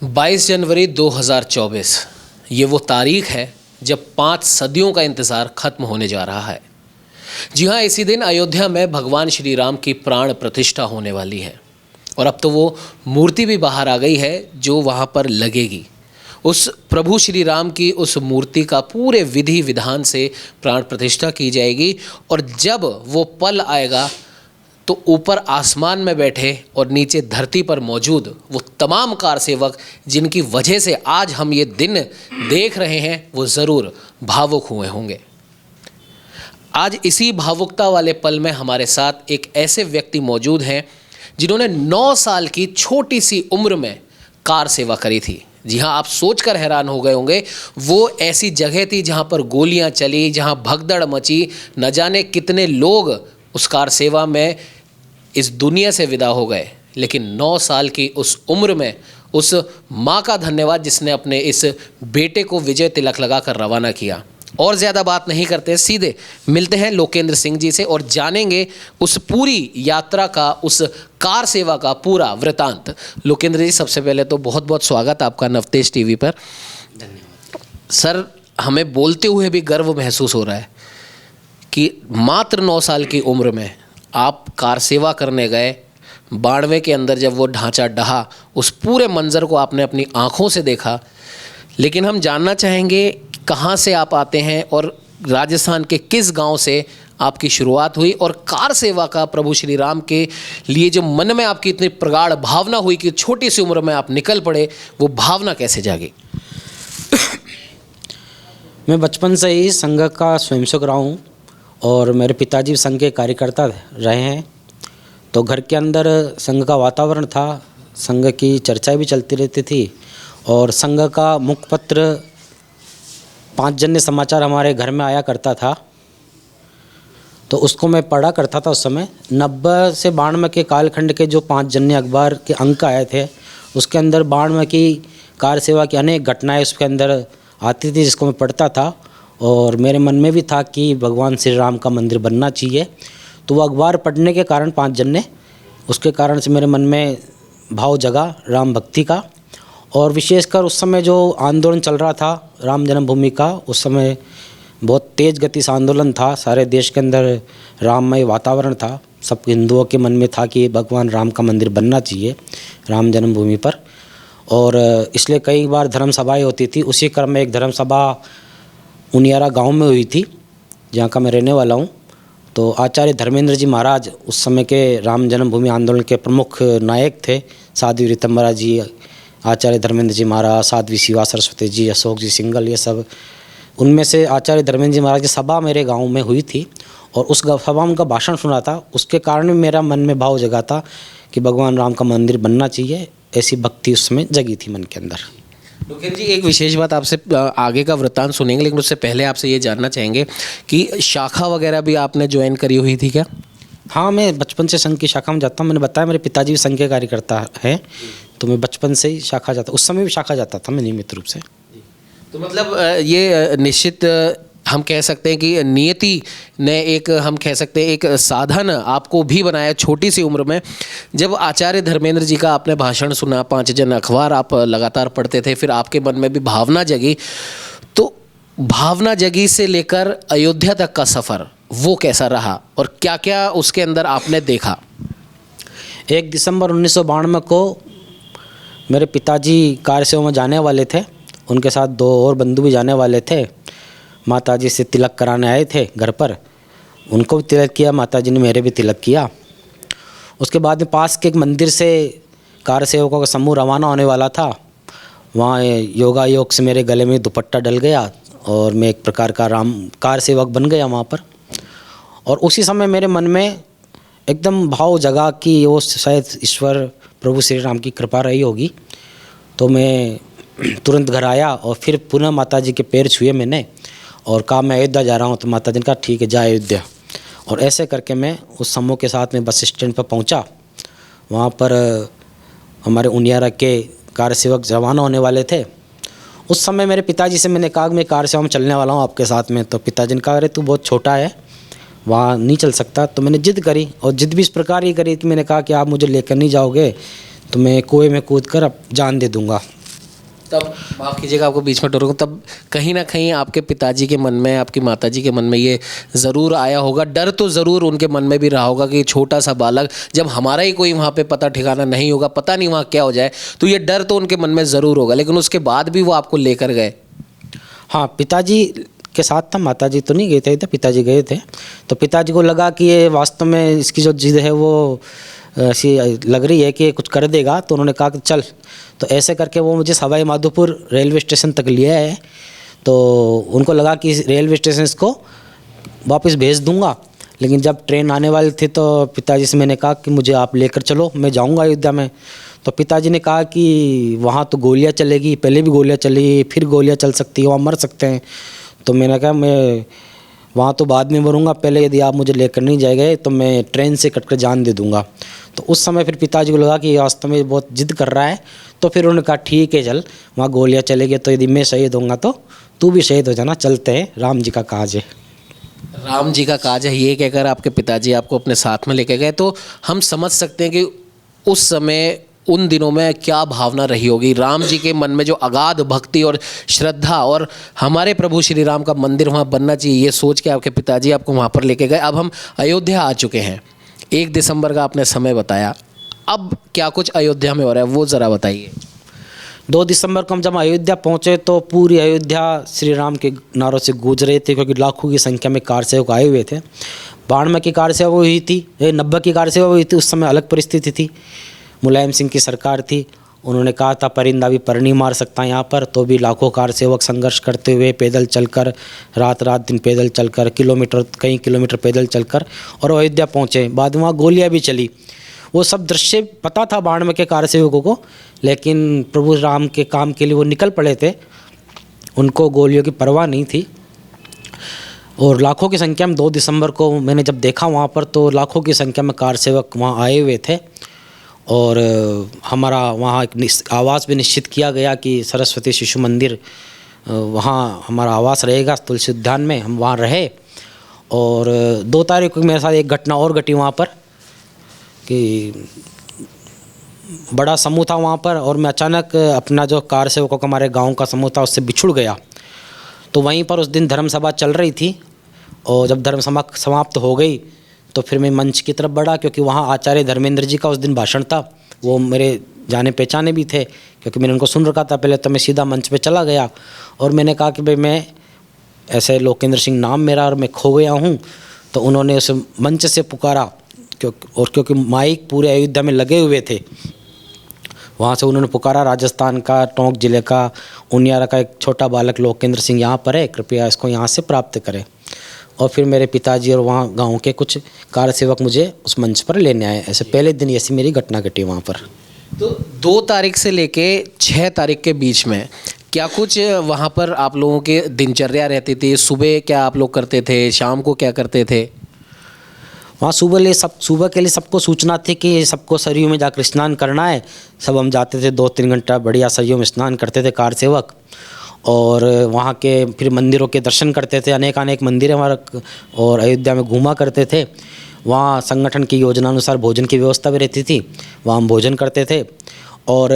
22 जनवरी 2024 ये वो तारीख है जब 5 सदियों का इंतज़ार खत्म होने जा रहा है। जी हाँ, इसी दिन अयोध्या में भगवान श्री राम की प्राण प्रतिष्ठा होने वाली है और अब तो वो मूर्ति भी बाहर आ गई है जो वहाँ पर लगेगी। उस प्रभु श्री राम की उस मूर्ति का पूरे विधि विधान से प्राण प्रतिष्ठा की जाएगी और जब वो पल आएगा तो ऊपर आसमान में बैठे और नीचे धरती पर मौजूद वो तमाम कार सेवक जिनकी वजह से आज हम ये दिन देख रहे हैं वो ज़रूर भावुक हुए होंगे। आज इसी भावुकता वाले पल में हमारे साथ एक ऐसे व्यक्ति मौजूद हैं जिन्होंने 9 साल की छोटी सी उम्र में कार सेवा करी थी। जी हाँ, आप सोचकर हैरान हो गए होंगे, वो ऐसी जगह थी जहाँ पर गोलियाँ चली, जहाँ भगदड़ मची, न जाने कितने लोग उस कार सेवा में इस दुनिया से विदा हो गए। लेकिन 9 साल की उस उम्र में उस माँ का धन्यवाद जिसने अपने इस बेटे को विजय तिलक लगाकर रवाना किया। और ज़्यादा बात नहीं करते, सीधे मिलते हैं लोकेंद्र सिंह जी से और जानेंगे उस पूरी यात्रा का, उस कार सेवा का पूरा वृतांत। लोकेंद्र जी, सबसे पहले तो बहुत बहुत स्वागत आपका नवतेज टीवी पर। धन्यवाद सर, हमें बोलते हुए भी गर्व महसूस हो रहा है कि मात्र 9 साल की उम्र में आप कार सेवा करने गए। 92 के अंदर जब वो ढांचा ढहा, उस पूरे मंज़र को आपने अपनी आँखों से देखा। लेकिन हम जानना चाहेंगे कहाँ से आप आते हैं और राजस्थान के किस गांव से आपकी शुरुआत हुई और कार सेवा का प्रभु श्री राम के लिए जो मन में आपकी इतनी प्रगाढ़ भावना हुई कि छोटी सी उम्र में आप निकल पड़े, वो भावना कैसे जागी? मैं बचपन से ही संघ का स्वयंसेवक रहा हूँ और मेरे पिताजी संघ के कार्यकर्ता रहे हैं। तो घर के अंदर संघ का वातावरण था, संघ की चर्चाएं भी चलती रहती थी और संघ का मुखपत्र 5 जन्य समाचार हमारे घर में आया करता था, तो उसको मैं पढ़ा करता था। उस समय 90 से 92 के कालखंड के जो 5 जन्य अखबार के अंक आए थे, उसके अंदर 92 की कार सेवा की अनेक घटनाएं उसके अंदर आती थी, जिसको मैं पढ़ता था और मेरे मन में भी था कि भगवान श्री राम का मंदिर बनना चाहिए। तो वो अखबार पढ़ने के कारण 5 जन्य, उसके कारण से मेरे मन में भाव जगा राम भक्ति का। और विशेषकर उस समय जो आंदोलन चल रहा था राम जन्मभूमि का, उस समय बहुत तेज़ गति से आंदोलन था, सारे देश के अंदर राममय वातावरण था। सब हिंदुओं के मन में था कि भगवान राम का मंदिर बनना चाहिए राम जन्मभूमि पर। और इसलिए कई बार धर्म सभाएँ होती थी। उसी क्रम में एक धर्म सभा उनियारा गांव में हुई थी, जहाँ का मैं रहने वाला हूँ। तो आचार्य धर्मेंद्र जी महाराज उस समय के राम जन्मभूमि आंदोलन के प्रमुख नायक थे। साध्वी रीतम्बरा जी, आचार्य धर्मेंद्र जी महाराज, साध्वी शिवा सरस्वती जी, अशोक जी सिंगल, ये सब, उनमें से आचार्य धर्मेंद्र जी महाराज की सभा मेरे गांव में हुई थी और उस सभा में उनका भाषण सुना था। उसके कारण मेरा मन में भाव जगा था कि भगवान राम का मंदिर बनना चाहिए। ऐसी भक्ति उस समय जगी थी मन के अंदर। लोकेंद्र जी, एक विशेष बात आपसे आगे का वृत्तांत सुनेंगे, लेकिन उससे पहले आपसे ये जानना चाहेंगे कि शाखा वगैरह भी आपने ज्वाइन करी हुई थी क्या? हाँ, मैं बचपन से संघ की शाखा में जाता हूँ। मैंने बताया मेरे पिताजी भी संघ के कार्यकर्ता हैं, तो मैं बचपन से ही शाखा जाता, उस समय भी शाखा जाता था मैं नियमित रूप से। तो मतलब ये निश्चित हम कह सकते हैं कि नियति ने एक, हम कह सकते हैं एक साधन आपको भी बनाया छोटी सी उम्र में। जब आचार्य धर्मेंद्र जी का आपने भाषण सुना, 5 जन अखबार आप लगातार पढ़ते थे, फिर आपके मन में भी भावना जगी, तो भावना जगी से लेकर अयोध्या तक का सफ़र वो कैसा रहा और क्या क्या उसके अंदर आपने देखा? 1 दिसंबर 1992 को मेरे पिताजी कार सेवा में जाने वाले थे, उनके साथ 2 और बंधु भी जाने वाले थे। माताजी से तिलक कराने आए थे घर पर, उनको भी तिलक किया, माताजी ने मेरे भी तिलक किया। उसके बाद में पास के एक मंदिर से कार सेवकों का समूह रवाना होने वाला था। वहाँ योगा योग से मेरे गले में दुपट्टा डल गया और मैं एक प्रकार का कार सेवक बन गया वहाँ पर। और उसी समय मेरे मन में एकदम भाव जगा कि वो शायद ईश्वर प्रभु श्री राम की कृपा रही होगी। तो मैं तुरंत घर आया और फिर पुनः माताजी के पैर छुए मैंने और कहा मैं अयोध्या जा रहा हूँ। तो माताजी ने कहा ठीक है, जा अयोध्या। और ऐसे करके मैं उस समूह के साथ में बस स्टैंड पर पहुँचा। वहाँ पर हमारे उनियारा के कार सेवक रवाना होने वाले थे। उस समय मेरे पिताजी से मैंने कहा मैं कार सेवा में चलने वाला हूँ आपके साथ में। तो पिताजी ने कहा अरे तू बहुत छोटा है, वहाँ नहीं चल सकता। तो मैंने जिद करी और जिद भी इस प्रकार ही करी कि मैंने कहा कि आप मुझे लेकर नहीं जाओगे तो मैं कुएं में कूद कर अब जान दे दूँगा। तब माफ़ कीजिएगा आपको बीच में टोकूं, तब कहीं ना कहीं आपके पिताजी के मन में, आपकी माताजी के मन में ये ज़रूर आया होगा, डर तो ज़रूर उनके मन में भी रहा होगा कि छोटा सा बालक, जब हमारा ही कोई वहाँ पे पता ठिकाना नहीं होगा, पता नहीं वहाँ क्या हो जाए, तो ये डर तो उनके मन में ज़रूर होगा। लेकिन उसके बाद भी वो आपको लेकर गए? हाँ, पिताजी के साथ था, माताजी तो नहीं गए थे, पिताजी गए थे। तो पिताजी को लगा कि ये वास्तव में इसकी जो जिद है वो ऐसी लग रही है कि कुछ कर देगा, तो उन्होंने कहा कि चल। तो ऐसे करके वो मुझे सवाई माधोपुर रेलवे स्टेशन तक लिया है। तो उनको लगा कि रेलवे स्टेशन इसको वापस भेज दूंगा, लेकिन जब ट्रेन आने वाली थी तो पिताजी से मैंने कहा कि मुझे आप लेकर चलो, मैं जाऊंगा अयोध्या में। तो पिताजी ने कहा कि वहाँ तो गोलियाँ चलेगी, पहले भी गोलियाँ चली, फिर गोलियाँ चल सकती है, वहाँ मर सकते हैं। तो मैंने कहा मैं वहाँ तो बाद में मरूंगा, पहले यदि आप मुझे लेकर नहीं जाएंगे तो मैं ट्रेन से कटकर जान दे दूंगा। तो उस समय फिर पिताजी को लगा कि वास्तव में बहुत जिद कर रहा है। तो फिर उन्होंने कहा ठीक है चल, वहाँ गोलियाँ चलेगी तो यदि मैं शहीद होऊंगा तो तू भी शहीद हो जाना, चलते हैं, राम जी का काज है। राम जी का काज है, ये कहकर आपके पिताजी आपको अपने साथ में लेके गए। तो हम समझ सकते हैं कि उस समय, उन दिनों में क्या भावना रही होगी राम जी के मन में, जो अगाध भक्ति और श्रद्धा, और हमारे प्रभु श्री राम का मंदिर वहाँ बनना चाहिए, ये सोच के आपके पिताजी आपको वहाँ पर लेके गए। अब हम अयोध्या आ चुके हैं, 1 दिसंबर का आपने समय बताया, अब क्या कुछ अयोध्या में हो रहा है वो ज़रा बताइए। 2 दिसंबर को हम जब अयोध्या पहुँचे तो पूरी अयोध्या श्री राम के नारों से गूंज रहे थे, क्योंकि लाखों की संख्या में कार सेवक आए हुए थे। 92 की कार सेवा हुई थी, 90 की कार सेवा हुई थी। उस समय अलग परिस्थिति थी, मुलायम सिंह की सरकार थी। उन्होंने कहा था परिंदा भी पर नहीं मार सकता यहाँ पर, तो भी लाखों कार सेवक संघर्ष करते हुए पैदल चलकर, रात रात दिन पैदल चलकर, कई किलोमीटर पैदल चलकर और अयोध्या पहुँचे। बाद में वहाँ गोलियाँ भी चली। वो सब दृश्य पता था 92 के कार सेवकों को, लेकिन प्रभु राम के काम के लिए वो निकल पड़े थे, उनको गोलियों की परवाह नहीं थी। और लाखों की संख्या में 2 दिसंबर को मैंने जब देखा वहाँ पर, तो लाखों की संख्या में कार सेवक वहाँ आए हुए थे। और हमारा वहाँ एक आवास भी निश्चित किया गया कि सरस्वती शिशु मंदिर, वहाँ हमारा आवास रहेगा तुलसी उद्यान में, हम वहाँ रहे। और 2 तारीख को मेरे साथ एक घटना और घटी वहाँ पर कि बड़ा समूह था वहाँ पर, और मैं अचानक अपना जो कार सेवकों का हमारे गांव का समूह था उससे बिछुड़ गया। तो वहीं पर उस दिन धर्म सभा चल रही थी, और जब धर्म सभा समाप्त हो गई तो फिर मैं मंच की तरफ बढ़ा, क्योंकि वहाँ आचार्य धर्मेंद्र जी का उस दिन भाषण था। वो मेरे जाने पहचाने भी थे, क्योंकि मैंने उनको सुन रखा था पहले। तो मैं सीधा मंच पे चला गया और मैंने कहा कि भाई मैं ऐसे लोकेंद्र सिंह नाम मेरा और मैं खो गया हूँ। तो उन्होंने उस मंच से पुकारा, क्योंकि माइक पूरे अयोध्या में लगे हुए थे, वहाँ से उन्होंने पुकारा, राजस्थान का टोंक जिले का उनियारा का एक छोटा बालक लोकेंद्र सिंह यहाँ पर है, कृपया इसको यहाँ से प्राप्त करें। और फिर मेरे पिताजी और वहाँ गांव के कुछ कार सेवक मुझे उस मंच पर लेने आए। ऐसे पहले दिन ऐसी मेरी घटना घटी वहाँ पर। तो 2 तारीख से लेके 6 तारीख के बीच में क्या कुछ वहाँ पर आप लोगों के दिनचर्या रहती थी? सुबह क्या आप लोग करते थे, शाम को क्या करते थे? वहाँ सुबह के लिए सबको सूचना थी कि सबको सरयू में जाकर स्नान करना है। सब हम जाते थे, 2-3 घंटा बढ़िया सरयू में स्नान करते थे कार सेवक, और वहाँ के फिर मंदिरों के दर्शन करते थे। अनेक मंदिर हमारा, और अयोध्या में घूमा करते थे। वहाँ संगठन की योजना अनुसार भोजन की व्यवस्था भी रहती थी, वहाँ हम भोजन करते थे। और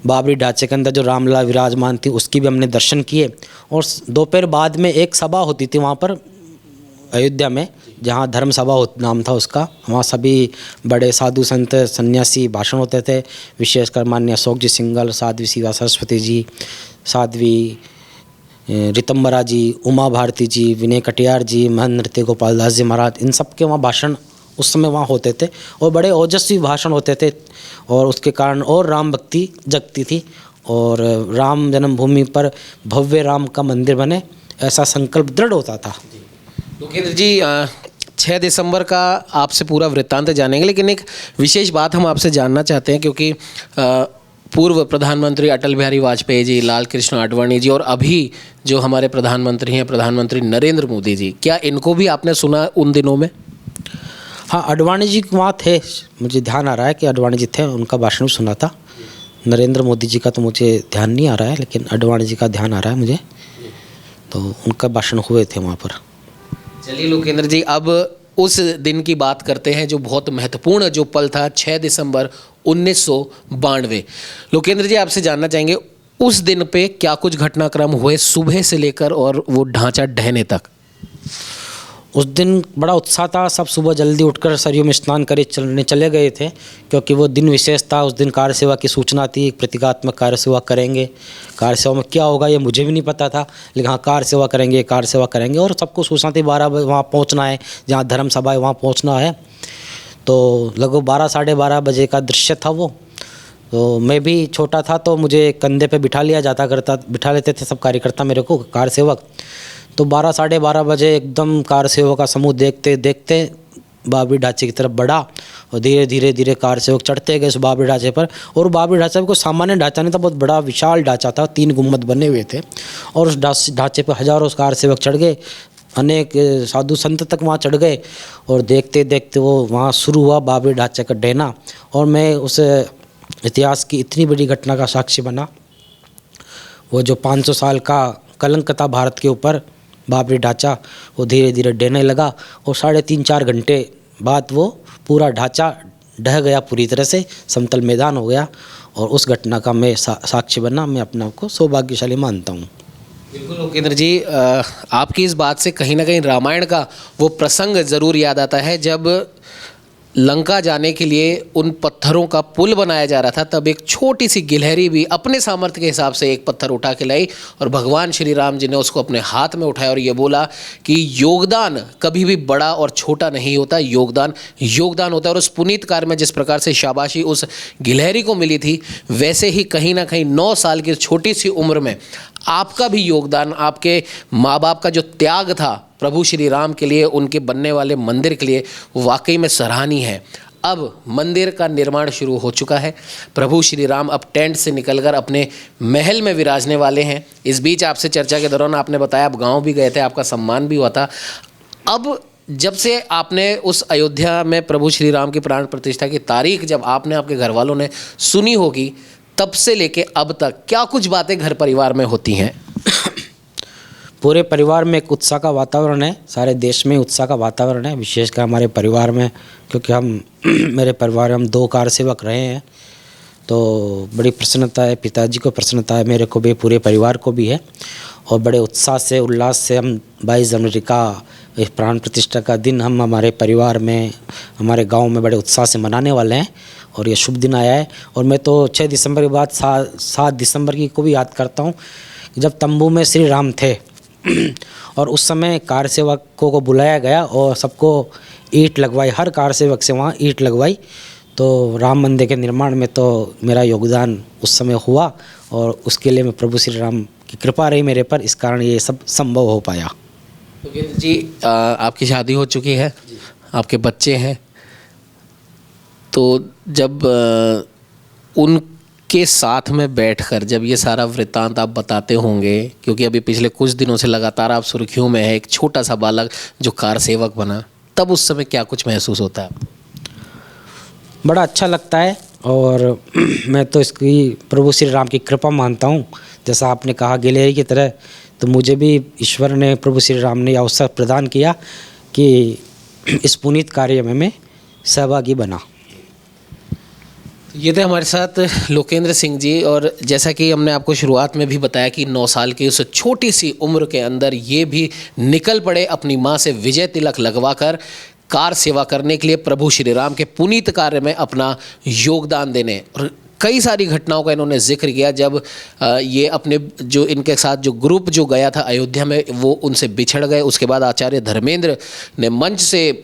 बाबरी ढांचे के अंदर जो रामलला विराजमान थी उसकी भी हमने दर्शन किए। और दोपहर बाद में एक सभा होती थी वहाँ पर अयोध्या में, जहाँ धर्म सभा नाम था उसका। वहाँ सभी बड़े साधु संत सन्यासी भाषण होते थे, विशेषकर माननीय अशोक जी सिंघल, साध्वी शिवा सरस्वती जी, साध्वी रितम्बरा जी, उमा भारती जी, विनय कटियार जी, महंत नृत्य गोपाल दास जी महाराज, इन सब के वहाँ भाषण उस समय वहाँ होते थे, और बड़े ओजस्वी भाषण होते थे। और उसके कारण और राम भक्ति जगती थी, और राम जन्मभूमि पर भव्य राम का मंदिर बने, ऐसा संकल्प दृढ़ होता था। लोकेंद्र जी, 6 दिसंबर का आपसे पूरा वृत्तांत जानेंगे, लेकिन एक विशेष बात हम आपसे जानना चाहते हैं, क्योंकि पूर्व प्रधानमंत्री अटल बिहारी वाजपेयी जी, लाल कृष्ण आडवाणी जी, और अभी जो हमारे प्रधानमंत्री हैं प्रधानमंत्री नरेंद्र मोदी जी, क्या इनको भी आपने सुना उन दिनों में? हाँ, आडवाणी जी वहाँ थे, मुझे ध्यान आ रहा है कि आडवाणी जी थे, उनका भाषण भी सुना था। नरेंद्र मोदी जी का तो मुझे ध्यान नहीं आ रहा है, लेकिन आडवाणी जी का ध्यान आ रहा है मुझे, तो उनका भाषण हुए थे वहाँ पर। चलिए लोकेंद्र जी, अब उस दिन की बात करते हैं जो बहुत महत्वपूर्ण जो पल था, 6 दिसंबर 1992। लोकेंद्र जी, आपसे जानना चाहेंगे उस दिन पे क्या कुछ घटनाक्रम हुए सुबह से लेकर और वो ढांचा ढहने तक? उस दिन बड़ा उत्साह था, सब सुबह जल्दी उठकर सरयू में स्नान करे चले गए थे, क्योंकि वो दिन विशेष था। उस दिन कार्य सेवा की सूचना थी, प्रतीकात्मक कार्य सेवा करेंगे। कार्य सेवा में क्या होगा ये मुझे भी नहीं पता था, लेकिन हाँ कार्य सेवा करेंगे और सबको सूचना थी 12 बजे वहाँ पहुँचना है, जहाँ धर्म सभा है वहाँ पहुँचना है। तो लगभग 12 साढ़े 12 बजे का दृश्य था वो। तो मैं भी छोटा था तो मुझे कंधे पे बिठा लेते थे सब कार्यकर्ता मेरे को, कार्य सेवक। तो 12 साढ़े 12 बजे एकदम कार्य सेवक का समूह देखते देखते बाबरी ढांचे की तरफ बढ़ा और धीरे धीरे कार्य सेवक चढ़ते गए उस बाबरी ढांचे पर। और बाबरी ढांचा कोई सामान्य ढांचा नहीं था, बहुत बड़ा विशाल ढांचा था, 3 गुम्बद बने हुए थे और उस ढांचे पर हजारों कार्य सेवक चढ़ गए, अनेक साधु संत तक वहाँ चढ़ गए। और देखते देखते वो वहाँ शुरू हुआ बाबरी ढांचे का ढहना। और मैं उस इतिहास की इतनी बड़ी घटना का साक्षी बना। वो जो 500 साल का कलंक था भारत के ऊपर, बाबरी ढांचा, वो धीरे धीरे ढहने लगा और 3.5-4 घंटे बाद वो पूरा ढांचा ढह गया, पूरी तरह से समतल मैदान हो गया। और उस घटना का मैं साक्षी बना। मैं अपने आप को सौभाग्यशाली मानता हूँ। बिल्कुल लोकेंद्र जी, आपकी इस बात से कहीं ना कहीं रामायण का वो प्रसंग ज़रूर याद आता है, जब लंका जाने के लिए उन पत्थरों का पुल बनाया जा रहा था, तब एक छोटी सी गिलहरी भी अपने सामर्थ्य के हिसाब से एक पत्थर उठा के लाई और भगवान श्री राम जी ने उसको अपने हाथ में उठाया और ये बोला कि योगदान कभी भी बड़ा और छोटा नहीं होता, योगदान होता है। और उस पुनीत कार्य में जिस प्रकार से शाबाशी उस गिलहरी को मिली थी, वैसे ही कहीं ना कहीं 9 साल की छोटी सी उम्र में आपका भी योगदान, आपके माँ बाप का जो त्याग था प्रभु श्री राम के लिए, उनके बनने वाले मंदिर के लिए, वाकई में सराहनीय है। अब मंदिर का निर्माण शुरू हो चुका है। प्रभु श्री राम अब टेंट से निकलकर अपने महल में विराजने वाले हैं। इस बीच आपसे चर्चा के दौरान आपने बताया आप गांव भी गए थे, आपका सम्मान भी हुआ था। अब जब से आपने उस अयोध्या में प्रभु श्री राम की प्राण प्रतिष्ठा की तारीख जब आपने आपके घर वालों ने सुनी होगी, तब से लेके अब तक क्या कुछ बातें घर परिवार में होती हैं? पूरे परिवार में एक उत्साह का वातावरण है, सारे देश में उत्साह का वातावरण है, विशेषकर हमारे परिवार में, क्योंकि मेरे परिवार में हम 2 कार्य सेवक रहे हैं। तो बड़ी प्रसन्नता है, पिताजी को प्रसन्नता है, मेरे को भी, पूरे परिवार को भी है। और बड़े उत्साह से उल्लास से हम 22 जनवरी का इस प्राण प्रतिष्ठा का दिन हम हमारे परिवार में, हमारे गांव में बड़े उत्साह से मनाने वाले हैं। और ये शुभ दिन आया है। और मैं तो 6 दिसंबर के बाद 7 दिसंबर की को भी याद करता हूँ, जब तंबू में श्री राम थे और उस समय कार्य सेवकों को बुलाया गया और सबको ईंट लगवाई, हर कार्य सेवक से वहाँ ईंट लगवाई। तो राम मंदिर के निर्माण में तो मेरा योगदान उस समय हुआ और उसके लिए मैं प्रभु श्री राम की कृपा रही मेरे पर, इस कारण ये सब संभव हो पाया। तो जी आपकी शादी हो चुकी है, आपके बच्चे हैं, तो जब उनके साथ में बैठकर जब ये सारा वृत्तांत आप बताते होंगे, क्योंकि अभी पिछले कुछ दिनों से लगातार आप सुर्खियों में है, एक छोटा सा बालक जो कार सेवक बना, तब उस समय क्या कुछ महसूस होता है? बड़ा अच्छा लगता है। और मैं तो इसकी प्रभु श्री राम की कृपा मानता हूँ। जैसा आपने कहा गिलहरी की तरह, तो मुझे भी ईश्वर ने, प्रभु श्री राम ने अवसर प्रदान किया कि इस पुनीत कार्य में मैं सहभागी बना। ये थे हमारे साथ लोकेंद्र सिंह जी। और जैसा कि हमने आपको शुरुआत में भी बताया कि 9 साल की उस छोटी सी उम्र के अंदर ये भी निकल पड़े अपनी माँ से विजय तिलक लगवाकर कार सेवा करने के लिए, प्रभु श्री राम के पुनीत कार्य में अपना योगदान देने। और कई सारी घटनाओं का इन्होंने जिक्र किया, जब ये अपने जो इनके साथ जो ग्रुप जो गया था अयोध्या में, वो उनसे बिछड़ गए। उसके बाद आचार्य धर्मेंद्र ने मंच से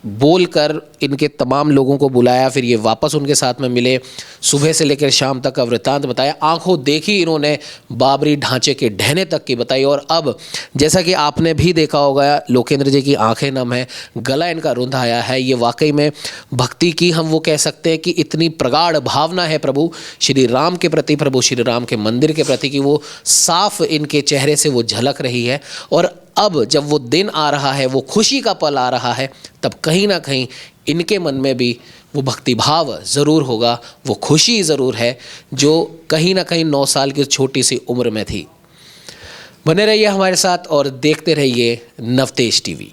बोलकर इनके तमाम लोगों को बुलाया, फिर ये वापस उनके साथ में मिले, सुबह से लेकर शाम तक का वृत्तांत बताया, आंखों देखी इन्होंने बाबरी ढांचे के ढहने तक की बताई। और अब जैसा कि आपने भी देखा होगा, लोकेंद्र जी की आंखें नम है, गला इनका रुंध आया है। ये वाकई में भक्ति की हम वो कह सकते हैं कि इतनी प्रगाढ़ भावना है प्रभु श्री राम के प्रति, प्रभु श्री राम के मंदिर के प्रति, कि वो साफ इनके चेहरे से वो झलक रही है। और अब जब वो दिन आ रहा है, वो खुशी का पल आ रहा है, तब कहीं ना कहीं इनके मन में भी वो भक्ति भाव ज़रूर होगा, वो खुशी ज़रूर है जो कहीं ना कहीं 9 साल की छोटी सी उम्र में थी। बने रहिए हमारे साथ और देखते रहिए नवतेज टीवी।